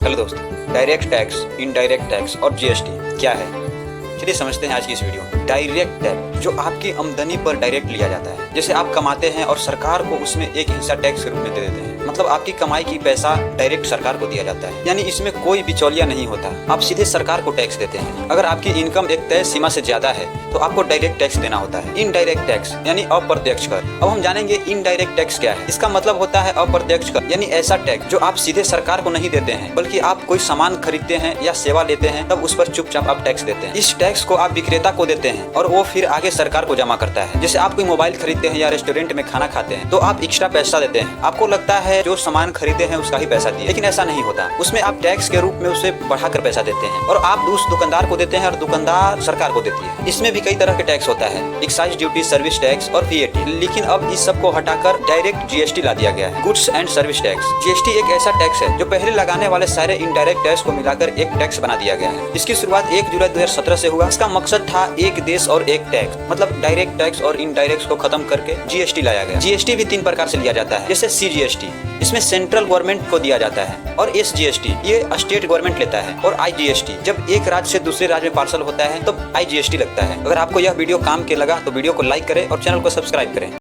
Hello दोस्तों, direct tax, indirect tax और GST क्या है? चलिए समझते हैं आज की इस वीडियो में। डायरेक्ट टैक्स जो आपकी आमदनी पर डायरेक्ट लिया जाता है, जैसे आप कमाते हैं और सरकार को उसमें एक हिस्सा टैक्स के रूप में दे देते हैं। मतलब आपकी कमाई की पैसा डायरेक्ट सरकार को दिया जाता है, यानी इसमें कोई बिचौलिया नहीं होता, आप सीधे सरकार को टैक्स देते हैं। अगर आपकी इनकम एक तय सीमा से ज्यादा है तो आपको डायरेक्ट टैक्स देना होता है। इनडायरेक्ट टैक्स यानी अप्रत्यक्ष कर। अब हम जानेंगे इनडायरेक्ट टैक्स क्या है। इसका मतलब होता है अप्रत्यक्ष कर, यानी ऐसा टैक्स जो आप सीधे सरकार को नहीं देते हैं, बल्कि आप कोई सामान खरीदते हैं या सेवा लेते हैं तब उस पर चुपचाप आप टैक्स देते हैं। इस टैक्स को आप विक्रेता को देते हैं और वो फिर आगे सरकार को जमा करता है। जैसे आप कोई मोबाइल खरीदते हैं या रेस्टोरेंट में खाना खाते हैं तो आप एक्स्ट्रा पैसा देते हैं। आपको लगता है जो सामान खरीदे हैं उसका ही पैसा दिए, लेकिन ऐसा नहीं होता। उसमें आप टैक्स के रूप में उसे बढ़ाकर पैसा देते हैं और आप उस दुकानदार को देते हैं और दुकानदार सरकार को देती है। इसमें भी कई तरह के टैक्स होता है, एक्साइज ड्यूटी, सर्विस टैक्स और VAT। लेकिन अब इस सब को हटाकर डायरेक्ट जीएसटी ला दिया गया है, goods and service tax. GST एक ऐसा टैक्स है जो पहले लगाने वाले सारे इनडायरेक्ट टैक्स को मिलाकर एक टैक्स बना दिया गया है। इसकी शुरुआत 1 जुलाई 2017 से हुआ। इसका मकसद था एक देश और एक टैक्स, मतलब डायरेक्ट टैक्स और इनडायरेक्ट को खत्म करके जीएसटी लाया गया। जीएसटी भी 3 प्रकार से लिया जाता है, जैसे CGST, इसमें सेंट्रल गवर्नमेंट को दिया जाता है, और SGST ये स्टेट गवर्नमेंट लेता है, और IGST जब एक राज्य से दूसरे राज्य में पार्सल होता है तब IGST लगता है। अगर आपको यह वीडियो काम के लगा तो वीडियो को लाइक करें और चैनल को सब्सक्राइब करें।